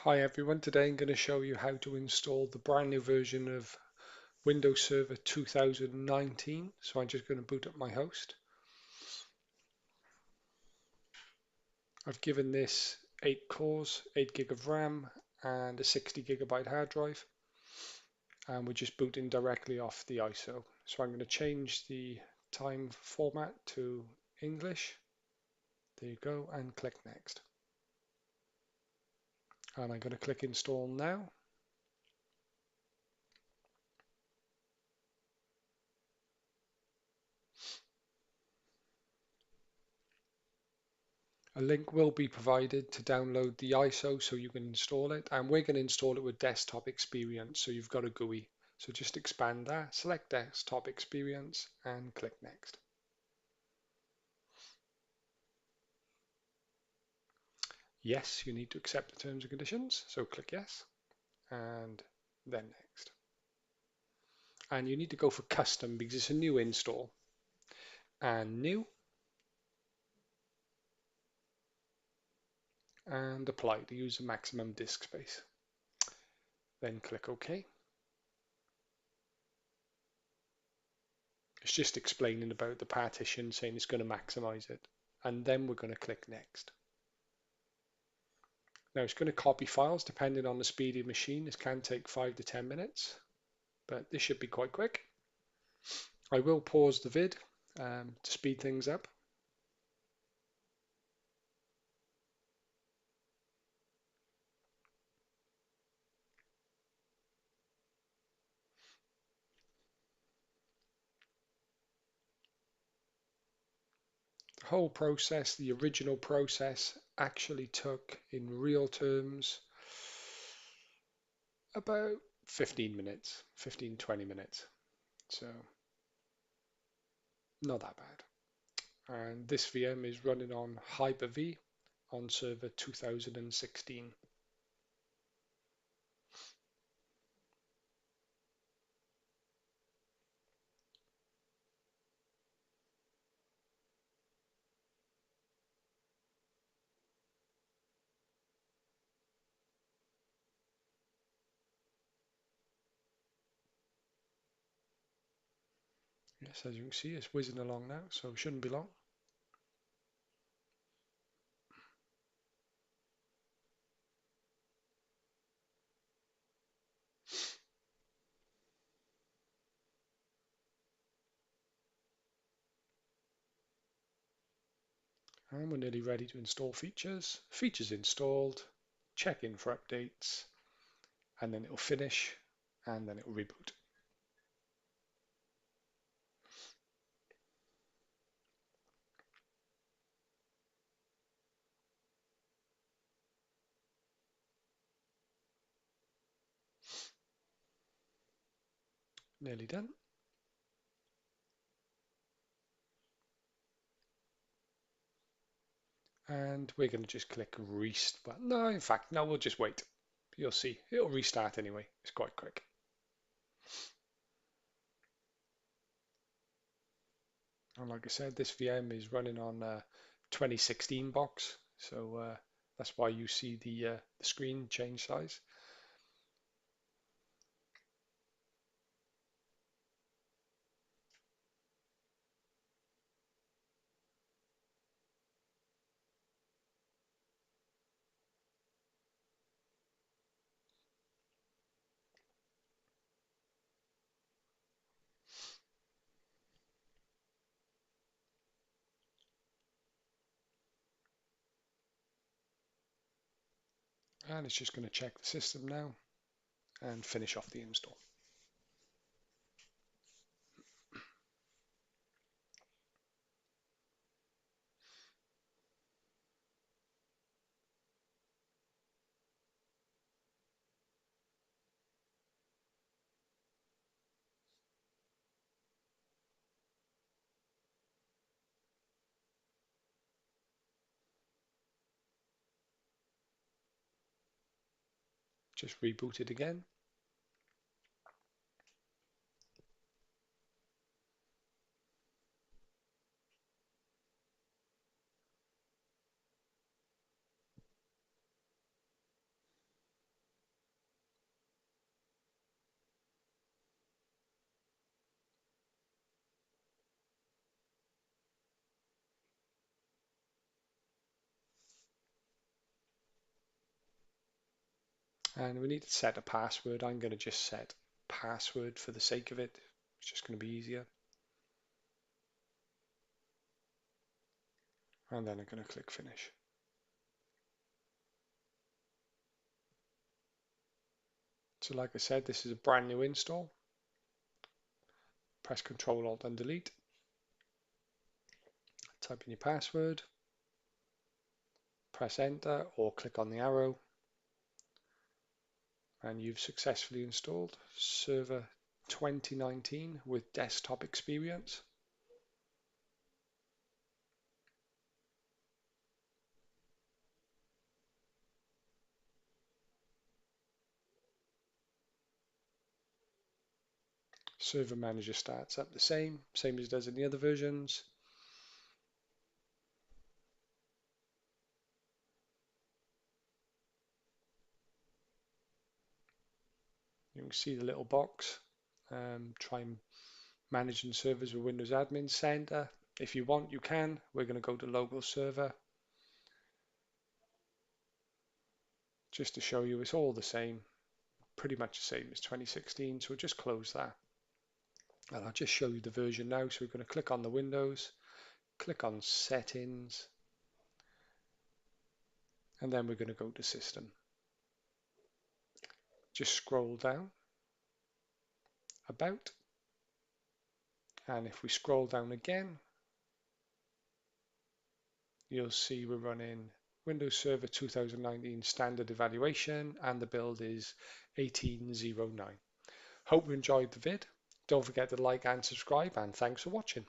Hi everyone, today I'm going to show you how to install the brand new version of Windows Server 2019. So I'm just going to boot up my host. I've given this 8 cores, 8 gig of RAM and a 60 gigabyte hard drive. And we're just booting directly off the ISO. So I'm going to change the time format to English. There you go, and click next. And I'm going to click install now. A link will be provided to download the ISO so you can install it, and we're going to install it with desktop experience, so you've got a GUI. So just expand that, select desktop experience and click next. Yes, you need to accept the terms and conditions, so click yes and then next. And you need to go for custom because it's a new install, and new, and apply to use the maximum disk space. Then click OK. It's just explaining about the partition, saying it's going to maximize it, and then we're going to click next. Now it's going to copy files depending on the speed of your machine. This can take 5 to 10 minutes, but this should be quite quick. I will pause the vid to speed things up. The whole process, the original process, actually took in real terms about 15 minutes, 15-20 minutes. So not that bad. And this VM is running on Hyper-V on server 2016. Yes, as you can see, it's whizzing along now, so it shouldn't be long. And we're nearly ready to install features. Features installed, check in for updates, and then it'll finish, and then it'll reboot. Nearly done. And we're going to just click restart. No, in fact, no, we'll just wait. You'll see, it'll restart anyway. It's quite quick. And like I said, this VM is running on a 2016 box, so that's why you see the screen change size. And it's just going to check the system now and finish off the install. Just reboot it again. And we need to set a password. I'm going to just set password for the sake of it. It's just going to be easier. And then I'm going to click finish. So like I said, this is a brand new install. Press Ctrl Alt and Delete. Type in your password. Press enter or click on the arrow. And you've successfully installed Server 2019 with desktop experience. Server Manager starts up the same as it does in the other versions. You can see the little box. Try managing servers with Windows Admin Center. If you want, you can. We're going to go to local server. Just to show you it's all the same. Pretty much the same as 2016. So we'll just close that. And I'll just show you the version now. So we're going to click on the Windows, click on Settings, and then we're going to go to System. Just scroll down, About, and if we scroll down again, you'll see we're running Windows Server 2019 Standard Evaluation, and the build is 1809. Hope you enjoyed the vid. Don't forget to like and subscribe, and thanks for watching.